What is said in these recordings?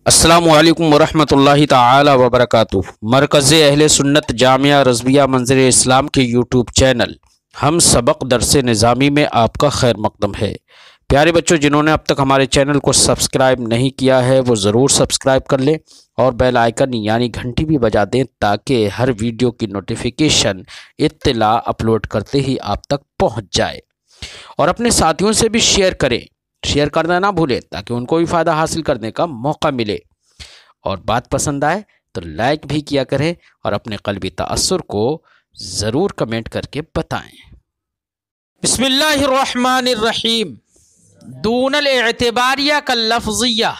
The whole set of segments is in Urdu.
السلام علیکم ورحمۃ اللہ تعالی وبرکاتہ۔ مرکز اہل سنت جامعہ رضویہ منظر اسلام کے یوٹیوب چینل ہم سبق درس نظامی میں آپ کا خیر مقدم ہے۔ پیارے بچوں، جنہوں نے اب تک ہمارے چینل کو سبسکرائب نہیں کیا ہے وہ ضرور سبسکرائب کر لیں اور بیل آئیکن یعنی گھنٹی بھی بجا دیں تاکہ ہر ویڈیو کی نوٹیفیکیشن اطلاع اپلوڈ کرتے ہی آپ تک پہنچ جائے، اور اپنے ساتھیوں سے بھی شیئر کریں، شیئر کرنا نہ بھولیں تاکہ ان کو بھی فائدہ حاصل کرنے کا موقع ملے، اور بات پسند آئے تو لائک بھی کیا کریں اور اپنے قلبی تأثر کو ضرور کمنٹ کر کے بتائیں۔ بسم اللہ الرحمن الرحیم۔ دون الاعتباریہ کاللفظیہ،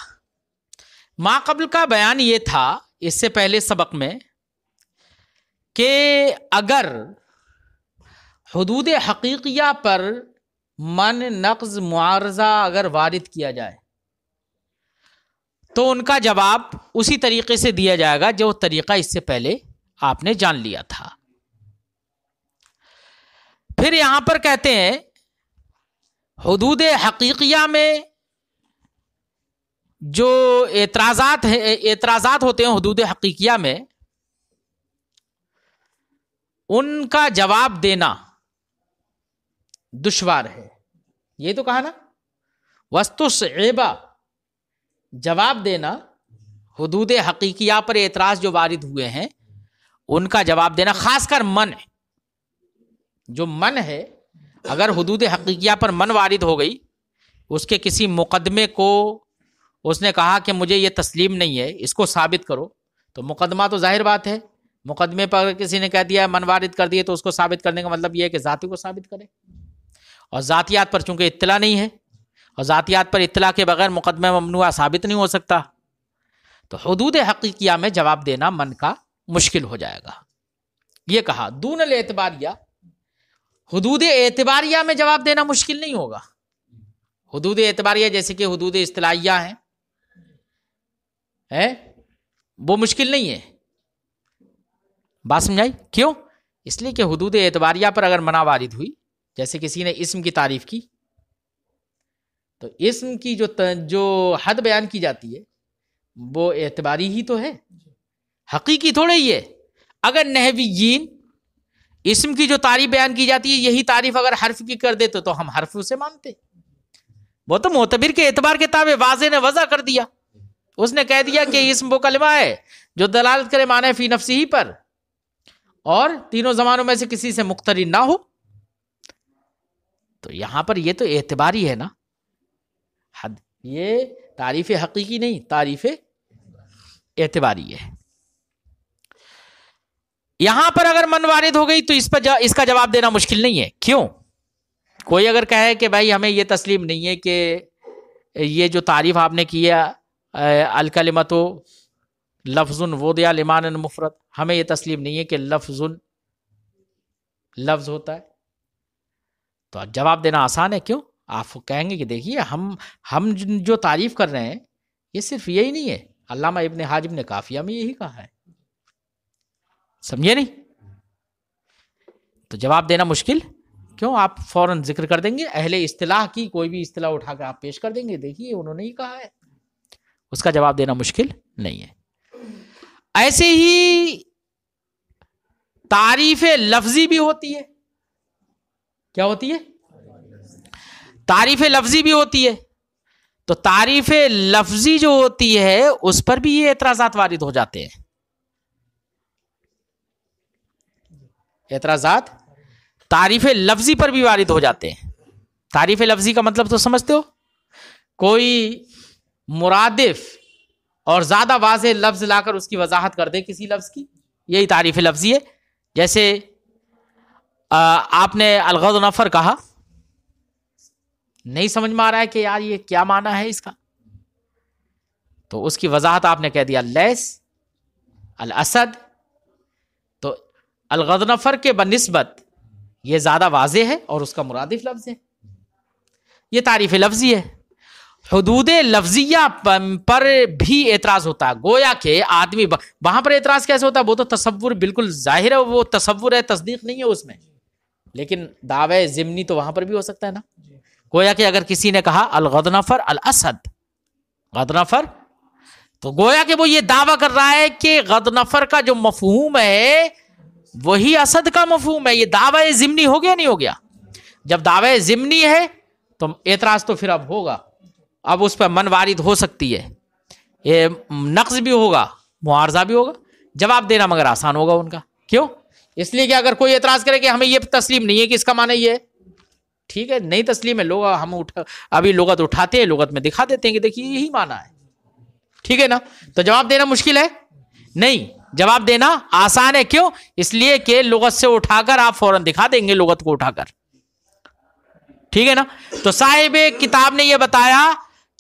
ما قبل کا بیان یہ تھا اس سے پہلے سبق میں کہ اگر حدود حقیقیہ پر من، نقض، معارضہ اگر وارد کیا جائے تو ان کا جواب اسی طریقے سے دیا جائے گا جو طریقہ اس سے پہلے آپ نے جان لیا تھا۔ پھر یہاں پر کہتے ہیں حدود حقیقیہ میں جو اعتراضات ہوتے ہیں حدود حقیقیہ میں، ان کا جواب دینا دشوار ہے۔ یہ تو کہا نا، وَاسْتُصْعِبَ، جواب دینا حدود حقیقیہ پر اعتراض جو وارد ہوئے ہیں ان کا جواب دینا، خاص کر منع، جو من ہے، اگر حدود حقیقیہ پر من وارد ہو گئی، اس کے کسی مقدمے کو اس نے کہا کہ مجھے یہ تسلیم نہیں ہے، اس کو ثابت کرو، تو مقدمہ تو ظاہر بات ہے، مقدمے پر کسی نے کہہ دیا من وارد کر دیے تو اس کو ثابت کرنے کا مطلب یہ ہے کہ ذاتی کو ثابت کرے، اور ذاتیات پر چونکہ اطلاع نہیں ہے اور ذاتیات پر اطلاع کے بغیر مقدمہ ممنوعہ ثابت نہیں ہو سکتا، تو حدود حقیقیہ میں جواب دینا من کا مشکل ہو جائے گا۔ یہ کہا دون الاعتباریہ، حدود اعتباریہ میں جواب دینا مشکل نہیں ہوگا۔ حدود اعتباریہ جیسے کہ حدود اصطلاحیہ ہیں، وہ مشکل نہیں ہے۔ بات سمجھائی؟ کیوں؟ اس لیے کہ حدود اعتباریہ پر اگر منع وارد ہوئی، جیسے کسی نے اسم کی تعریف کی تو اسم کی جو حد بیان کی جاتی ہے وہ اعتباری ہی تو ہے، حقیقی تھوڑے ہی ہے۔ اگر نحویین اسم کی جو تعریف بیان کی جاتی ہے یہی تعریف اگر حرف کی کر دیتے تو ہم حرف سے مانتے، وہ تو معتبر کے اعتبار کے تابع واضح نے وضع کر دیا، اس نے کہہ دیا کہ اسم وہ کلمہ ہے جو دلالت کرے معنی فی نفسی ہی پر اور تینوں زمانوں میں سے کسی سے مقترن نہ ہو، تو یہاں پر یہ تو اعتباری ہے نا، حد، یہ تعریف حقیقی نہیں، تعریف اعتباری ہے۔ یہاں پر اگر من وارد ہو گئی تو اس کا جواب دینا مشکل نہیں ہے۔ کیوں؟ کوئی اگر کہے کہ بھائی ہمیں یہ تسلیم نہیں ہے کہ یہ جو تعریف آپ نے کی ہے الکلمۃ لفظ وضع لمعنی مفرد، ہمیں یہ تسلیم نہیں ہے کہ لفظ ہوتا ہے، تو جواب دینا آسان ہے۔ کیوں؟ آپ کہیں گے کہ دیکھیے ہم جو تعریف کر رہے ہیں یہ صرف یہی نہیں ہے، علامہ ابن حاجب نے کافیہ میں یہی کہا ہے، سمجھے نہیں؟ تو جواب دینا مشکل کیوں؟ آپ فوراً ذکر کر دیں گے، اہل اصطلاح کی کوئی بھی اصطلاح اٹھا کے آپ پیش کر دیں گے، دیکھیے انہوں نے ہی کہا ہے، اس کا جواب دینا مشکل نہیں ہے۔ ایسے ہی تعریف لفظی بھی ہوتی ہے۔ کیا ہوتی ہے؟ تعریف لفظی بھی ہوتی ہے، تو تعریف لفظی جو ہوتی ہے اس پر بھی یہ اعتراضات وارد ہو جاتے ہیں۔ اعتراضات تعریف لفظی پر بھی وارد ہو جاتے ہیں۔ تعریف لفظی کا مطلب تو سمجھتے ہو، کوئی مرادف اور زیادہ واضح لفظ لا کر اس کی وضاحت کر دے کسی لفظ کی، یہی تعریف لفظی ہے۔ جیسے آپ نے الغضنفر کہا، نہیں سمجھ میں آ رہا ہے کہ یار یہ کیا معنی ہے اس کا، تو اس کی وضاحت آپ نے کہہ دیا لیس الاسد، تو الغضنفر کے بنسبت یہ زیادہ واضح ہے اور اس کا مرادف لفظ ہے، یہ تعریف لفظی ہے۔ حدود لفظیہ پر بھی اعتراض ہوتا ہے، گویا کہ آدمی وہاں پر اعتراض کیسے ہوتا ہے؟ وہ تو تصور بالکل ظاہر ہے، وہ تصور ہے، تصدیق نہیں ہے اس میں، لیکن دعوے ضمنی تو وہاں پر بھی ہو سکتا ہے نا۔ گویا کہ اگر کسی نے کہا الغضنفر الاسد، غضنفر تو گویا کہ وہ یہ دعویٰ کر رہا ہے کہ غضنفر کا جو مفہوم ہے وہی اسد کا مفہوم ہے. یہ دعویٰ ضمنی ہو گیا نہیں ہو گیا؟ جب دعویٰ ضمنی ہے تو اعتراض تو پھر اب ہوگا، اب اس پہ من وارد ہو سکتی ہے، یہ نقض بھی ہوگا، معارضہ بھی ہوگا، جواب دینا مگر آسان ہوگا ان کا. کیوں؟ اس لیے کہ اگر کوئی اعتراض کرے کہ ہمیں یہ تسلیم نہیں ہے کہ اس کا معنی یہ ہے، ٹھیک ہے نہیں تسلیم ہے، لوگ ہم ابھی لغت اٹھاتے ہیں، لغت میں دکھا دیتے ہیں کہ دیکھیے یہی معنی ہے، ٹھیک ہے نا. تو جواب دینا مشکل ہے نہیں، جواب دینا آسان ہے. کیوں؟ اس لیے کہ لغت سے اٹھا کر آپ فوراً دکھا دیں گے لغت کو اٹھا کر، ٹھیک ہے نا. تو صاحب کتاب نے یہ بتایا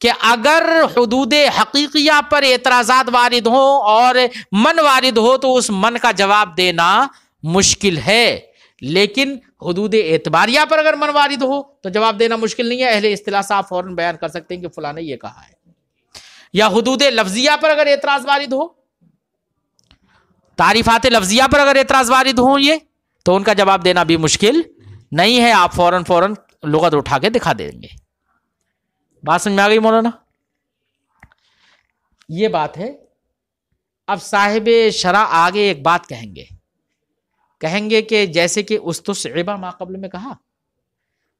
کہ اگر حدود حقیقیہ پر اعتراضات وارد ہوں اور من وارد ہو تو اس من کا جواب دینا مشکل ہے، لیکن حدود اعتباریہ پر اگر من وارد ہو تو جواب دینا مشکل نہیں ہے. اہل اصطلاح صاحب فوراً بیان کر سکتے ہیں کہ فلاں نے یہ کہا ہے. یا حدود لفظیہ پر اگر اعتراض وارد ہو، تعریفات لفظیہ پر اگر اعتراض وارد ہوں یہ، تو ان کا جواب دینا بھی مشکل نہیں ہے، آپ فوراً لغت اٹھا کے دکھا دیں گے. بات سمجھ میں آ گئی مولانا؟ یہ بات ہے. اب صاحب شرح آگے ایک بات کہیں گے کہ جیسے کہ استصعبہ ما قبل میں کہا،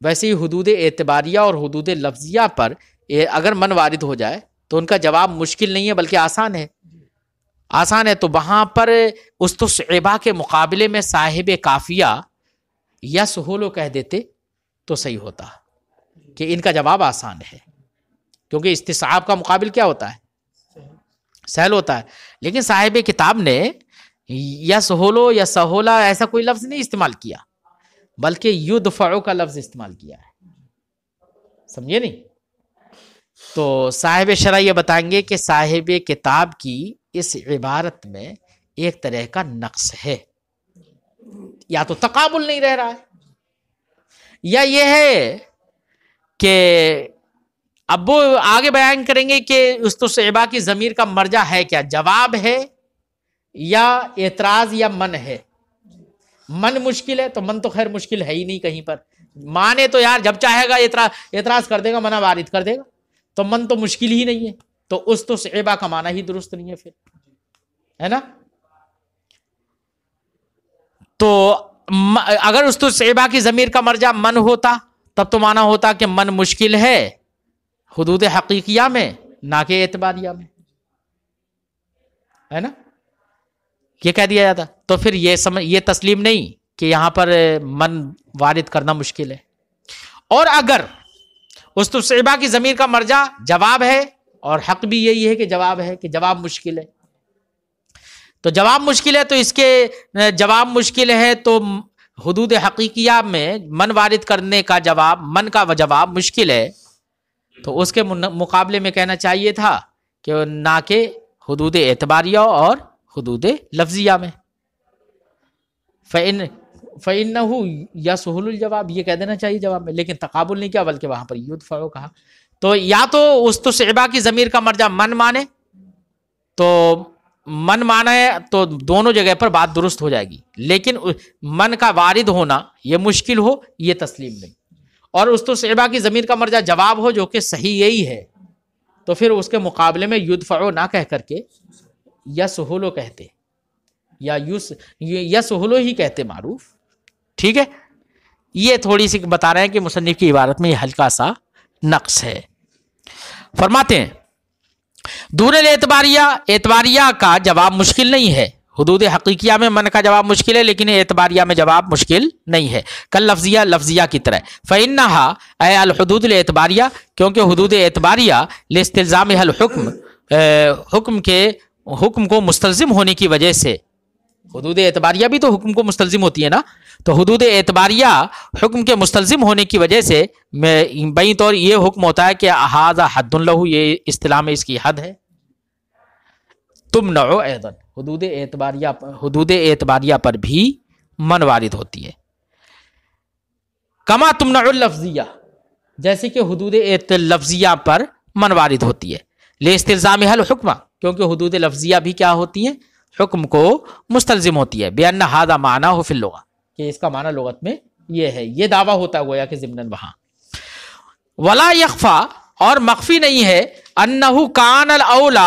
ویسے ہی حدود اعتباریہ اور حدود لفظیہ پر اگر من وارد ہو جائے تو ان کا جواب مشکل نہیں ہے بلکہ آسان ہے. آسان ہے. تو وہاں پر استصعبہ کے مقابلے میں صاحب کافیہ یا سہولو کہہ دیتے تو صحیح ہوتا کہ ان کا جواب آسان ہے، کیونکہ استصعاب کا مقابل کیا ہوتا ہے؟ سہل ہوتا ہے. لیکن صاحب کتاب نے یا سہولو یا سہولا ایسا کوئی لفظ نہیں استعمال کیا، بلکہ یدفع کا لفظ استعمال کیا ہے. سمجھے نہیں؟ تو صاحب شرح یہ بتائیں گے کہ صاحب کتاب کی اس عبارت میں ایک طرح کا نقص ہے، یا تو تقابل نہیں رہ رہا ہے، یا یہ ہے کہ اب وہ آگے بیان کریں گے کہ استصعبہ کی ضمیر کا مرجع ہے کیا، جواب ہے یا اعتراض یا من ہے. من مشکل ہے تو من تو خیر مشکل ہے ہی نہیں کہیں پر، مانے تو یار جب چاہے گا اعتراض کر دے گا، منع وارد کر دے گا، تو من تو مشکل ہی نہیں ہے، تو استصعبہ کا معنی ہی درست نہیں ہے پھر، ہے نا. تو اگر استصعبہ کی ضمیر کا مرجع من ہوتا تب تو معنی ہوتا کہ من مشکل ہے حدود حقیقیہ میں نہ کہ اعتباریہ میں، ہے نا، یہ کہہ دیا جاتا. تو پھر یہ تسلیم نہیں کہ یہاں پر من وارد کرنا مشکل ہے. اور اگر استصعبہ کی ضمیر کا مرجع جواب ہے، اور حق بھی یہی ہے کہ جواب ہے، کہ جواب مشکل ہے، تو جواب مشکل ہے، تو اس کے جواب مشکل ہے تو حدود حقیقیہ میں من وارد کرنے کا جواب، من کا جواب مشکل ہے، تو اس کے مقابلے میں کہنا چاہیے تھا کہ نہ کہ حدود اعتباریہ اور حدود لفظیہ میں. فَإِنَّهُ يَسْهُلُ الْجَواب، یہ کہہ دینا چاہیے جواب میں، لیکن تقابل نہیں کیا بلکہ وہاں پر یدفع کہا. تو یا تو استصعبہ کی ضمیر کا مرجع من مانے، تو من مانے تو دونوں جگہ پر بات درست ہو جائے گی، لیکن من کا وارد ہونا یہ مشکل ہو یہ تسلیم نہیں. اور استصعبہ کی ضمیر کا مرجع جواب ہو جو کہ صحیح یہی ہے، تو پھر اس کے مقابلے میں یدفع نہ کہہ کر کے یسہلو کہتے، یا یسہلو ہی کہتے معروف. ٹھیک ہے، یہ تھوڑی سی بتا رہے ہیں کہ مصنف کی عبارت میں یہ ہلکا سا نقص ہے. فرماتے ہیں دون الاعتباریہ، اعتباریہ کا جواب مشکل نہیں ہے، حدود حقیقیہ میں من کا جواب مشکل ہے لیکن اعتباریہ میں جواب مشکل نہیں ہے، کل لفظیہ، لفظیہ کی طرح. فإنها اے الحدود الاعتباریہ، کیونکہ حدود اعتباریہ لاستلزامها الحکم، حکم کو مستلزم ہونے کی وجہ سے، حدود اعتباریہ بھی تو حکم کو مستلزم ہوتی ہے نا، تو حدود اعتباریہ حکم کے مستلزم ہونے کی وجہ سے بین طور یہ حکم ہوتا ہے کہ ھذا حد لہ، یہ اصطلاح میں اس کی حد ہے. تمنع ایضا، حدود اعتباریہ پر بھی من وارد ہوتی ہے. کما تمنع اللفظیہ، جیسے کہ حدود لفظیہ پر من وارد ہوتی ہے. لاستلزامها الحکم، کیونکہ حدود لفظیہ بھی کیا ہوتی ہیں؟ حکم کو مستلزم ہوتی ہے. بأن هذا معناه في اللغة، کہ اس کا معنی لغت میں یہ ہے، یہ دعویٰ ہوتا ہے گویا کہ ضمناً وہاں. ولا يخفى، اور مخفی نہیں ہے، انه كان الاولى،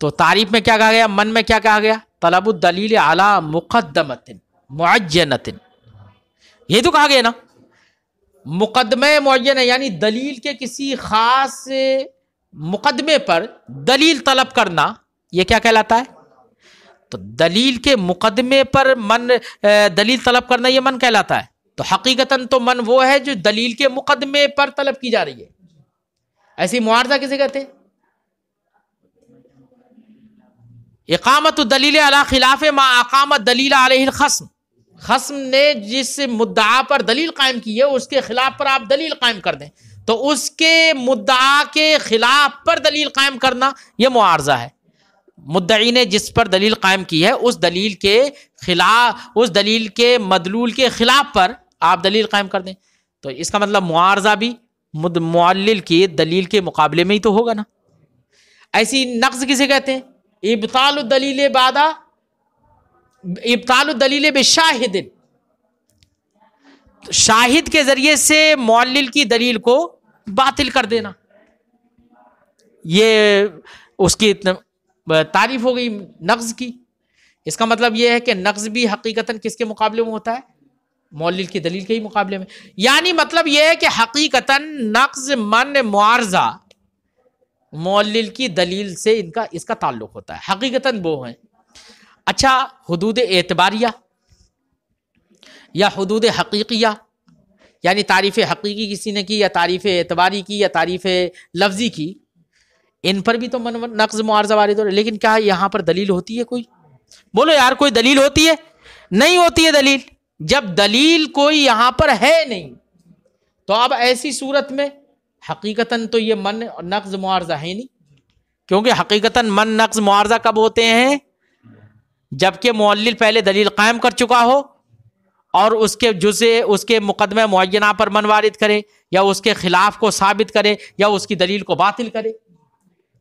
تو تعریف میں کیا کہا گیا؟ من میں کیا کہا گیا؟ طلب الدلیل علی مقدمۃ معینۃ، یہ تو کہا گیا نا، مقدمہ معینہ یعنی دلیل کے کسی خاص مقدمے پر دلیل طلب کرنا، یہ کیا کہلاتا ہے؟ تو دلیل کے مقدمے پر من دلیل طلب کرنا یہ من کہلاتا ہے. تو حقیقتاً تو من وہ ہے جو دلیل کے مقدمے پر طلب کی جا رہی ہے. ایسی معارضہ کسے کہتے ہیں؟ اقامت الدلیل علی خلاف ما اقام الدلیل علیہ الخصم، خصم نے جس مدعا پر دلیل قائم کی ہے اس کے خلاف پر آپ دلیل قائم کر دیں، تو اس کے مدعا کے خلاف پر دلیل قائم کرنا یہ معارضہ ہے. مدعی نے جس پر دلیل قائم کی ہے اس دلیل کے خلاف، اس دلیل کے مدلول کے خلاف پر آپ دلیل قائم کر دیں، تو اس کا مطلب معارضہ بھی معلل کی دلیل کے مقابلے میں ہی تو ہوگا نا. ایسی نقض کسے کہتے ہیں؟ ابطال الدلیل بعد ابطال الدلیل بشاہد، شاہد کے ذریعے سے معلل کی دلیل کو باطل کر دینا، یہ اس کی تعریف ہو گئی نقض کی. اس کا مطلب یہ ہے کہ نقض بھی حقیقتاً کس کے مقابلے میں ہوتا ہے؟ معلل کی دلیل کے ہی مقابلے میں. یعنی مطلب یہ ہے کہ حقیقتاً نقض من معارضہ معلل کی دلیل سے اس کا تعلق ہوتا ہے، حقیقتاً وہ ہیں. اچھا، حدود اعتباریہ یا حدود حقیقیہ، یعنی تعریف حقیقی کسی نے کی یا تعریف اعتباری کی یا تعریف لفظی کی، ان پر بھی تو نقض معارضہ وارد ہو رہا ہے. لیکن کیا یہاں پر دلیل ہوتی ہے کوئی؟ بولو یار، کوئی دلیل ہوتی ہے؟ نہیں ہوتی ہے دلیل. جب دلیل کوئی یہاں پر ہے نہیں تو اب ایسی صورت میں حقیقتاً تو یہ من نقض معارضہ ہے نہیں، کیونکہ حقیقتاً من نقض معارضہ کب ہوتے ہیں؟ جبکہ معلل پہلے دلیل قائم کر چکا ہو اور اس کے جزء، اس کے مقدمہ معینہ پر من وارد کرے یا اس کے خلاف کو ثابت کرے یا اس کی دلیل کو باطل کرے،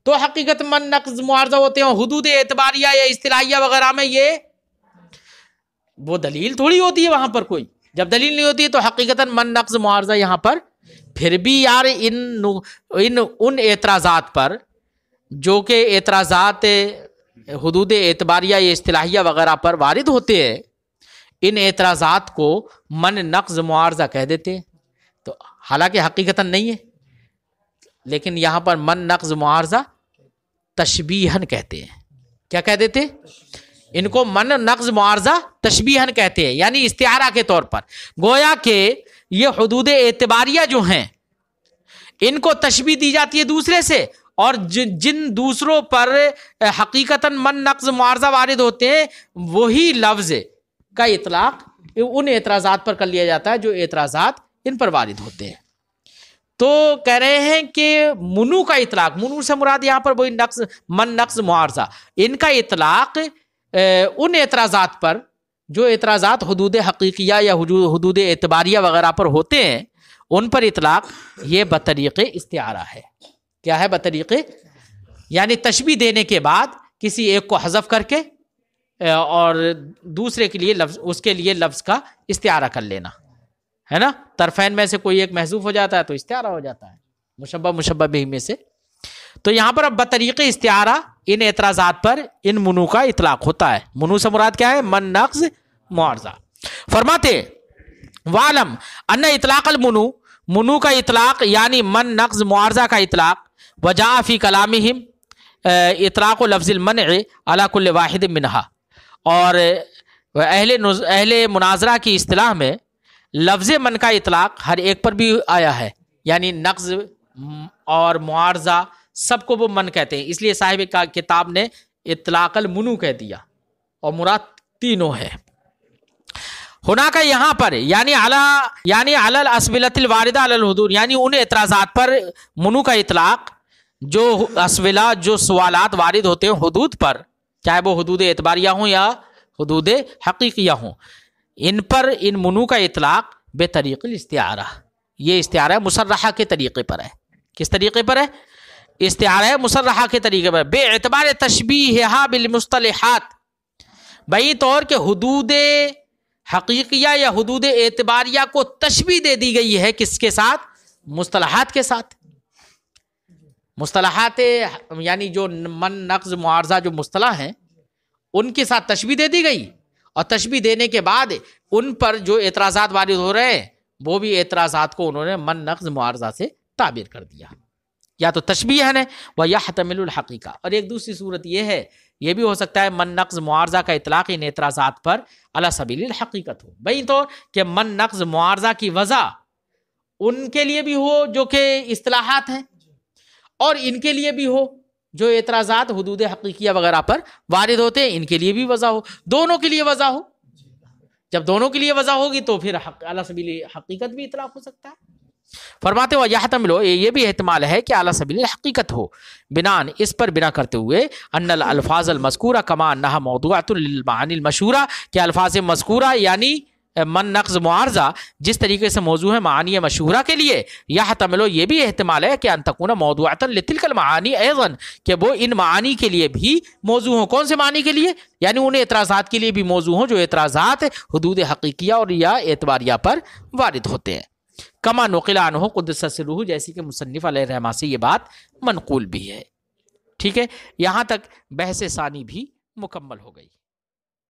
تو حقیقت من نقض معارضہ ہوتے ہیں. حدود اعتباریہ یا اصطلاحیہ وغیرہ میں یہ وہ دلیل تھوڑی ہوتی ہے وہاں پر کوئی. جب دلیل نہیں ہوتی ہے تو حقیقتاً من نقض معارضہ یہاں پر پھر بھی یار ان اعتراضات پر جو کہ اعتراضات حدود اعتباریہ یا اصطلاحیہ وغیرہ پر وارد ہوتے ہیں، ان اعتراضات کو من نقض معارضہ کہہ دیتے ہیں. تو حالانکہ حقیقتاً نہیں ہے، لیکن یہاں پر من نقض معارضہ تشبیہن کہتے ہیں. کیا کہہ دیتے ہیں؟ ان کو من نقض معارضہ تشبیہن کہتے ہیں، یعنی استعارہ کے طور پر. گویا کہ یہ حدود اعتباریہ جو ہیں ان کو تشبیہ دی جاتی ہے دوسرے سے، اور جن دوسروں پر حقیقتاً من نقض معارضہ وارد ہوتے ہیں وہی لفظ کا اطلاق ان اعتراضات پر کر لیا جاتا ہے جو اعتراضات ان پر وارد ہوتے ہیں. تو کہہ رہے ہیں کہ منو کا اطلاق، منو سے مراد یہاں پر وہی نقض من نقض معارضہ، ان کا اطلاق ان اعتراضات پر جو اعتراضات حدود حقیقیہ یا حدود اعتباریہ وغیرہ پر ہوتے ہیں ان پر اطلاق یہ بطریق استعارہ ہے. کیا ہے؟ بطریق، یعنی تشبیہ دینے کے بعد کسی ایک کو حذف کر کے اور دوسرے کے لیے لفظ، اس کے لیے لفظ کا استعارہ کر لینا ہے نا. طرفین میں سے کوئی ایک محذوف ہو جاتا ہے تو استعارہ ہو جاتا ہے، مشبہ مشبہ بہ میں سے. تو یہاں پر اب بطریق استعارہ ان اعتراضات پر ان منو کا اطلاق ہوتا ہے. منو سے مراد کیا ہے؟ من نقض معارضہ. فرماتے وعلم ان اطلاق المنو، منو کا اطلاق یعنی من نقض معارضہ کا اطلاق، وجاء فی کلامہم اطلاق لفظ المنع علی کل واحد منہا، اور اہل مناظرہ کی اصطلاح میں لفظ من کا اطلاق ہر ایک پر بھی آیا ہے. یعنی نقض اور معارضہ سب کو وہ من کہتے ہیں، اس لیے صاحب کا کتاب نے اطلاق المنو کہہ دیا، اور مراد تینوں ہے. ہونا کا یہاں پر یعنی علی الاسولۃ الواردہ علی الحدود، یعنی ان اعتراضات پر منو کا اطلاق جو اسولہ، جو سوالات وارد ہوتے ہیں حدود پر، چاہے وہ حدود اعتباریہ ہوں یا حدود حقیقیہ ہوں، ان پر ان منو کا اطلاق بے طریق الاستعارہ. یہ استعارہ مصرحہ کے طریقے پر ہے. کس طریقے پر ہے؟ استعارہ مصرحہ کے طریقے پر، بے اعتبار تشبیہہا بالمصطلحات، بئی طور کے حدود حقیقیہ یا حدود اعتباریہ کو تشبیہ دے دی گئی ہے کس کے ساتھ؟ مصطلحات کے ساتھ. مصطلحات یعنی جو من نقض معارضہ جو مصطلح ہیں ان کے ساتھ تشبیہ دے دی گئی، اور تشبیہ دینے کے بعد ان پر جو اعتراضات وارد ہو رہے ہیں وہ بھی اعتراضات کو انہوں نے من نقض معارضہ سے تعبیر کر دیا. یا تو تشبیہ ہے وَيَحْتَمِلُ الْحَقِيقَةَ، اور ایک دوسری صورت یہ ہے، یہ بھی ہو سکتا ہے من نقض معارضہ کا اطلاق ان اعتراضات پر علی سبیل الحقیقت ہو. بھئی تو کہ من نقض معارضہ کی وضع ان کے لیے بھی ہو جو کہ اصطلاحات ہیں، اور ان کے لیے بھی ہو جو اعتراضات حدود حقیقیہ وغیرہ پر وارد ہوتے ہیں، ان کے لیے بھی وضع ہو، دونوں کے لیے وضع ہو. جب دونوں کے لیے وضع ہوگی تو پھر علی سبیل حقیقت بھی اطلاق ہو سکتا ہے. فرماتے ہو یحتمل، یہ بھی احتمال ہے کہ اعلی سبیل حقیقت ہو، بنان اس پر بنا کرتے ہوئے ان الالفاظ المذکورہ کما انہا موضوعۃ للمعانی المشہورہ، کہ الفاظ مذکورہ یعنی من نقض معارضہ جس طریقے سے موضوع ہے معانی مشہورہ کے لیے، یحتمل یہ بھی احتمال ہے کہ ان تکون موضوعۃ لتلک المعانی ایضا، کہ وہ ان معانی کے لیے بھی موضوع ہوں. کون سے معنی کے لیے؟ یعنی ان اعتراضات کے لیے بھی موضوع ہوں جو اعتراضات حدود حقیقیہ اور یا اعتباریہ پر وارد ہوتے ہیں. کما نقل عنہ قدس سرہ، جیسی کہ مصنف علیہ الرحمہ سے یہ بات منقول بھی ہے. ٹھیک ہے، یہاں تک بحث ثانی بھی مکمل ہو گئی.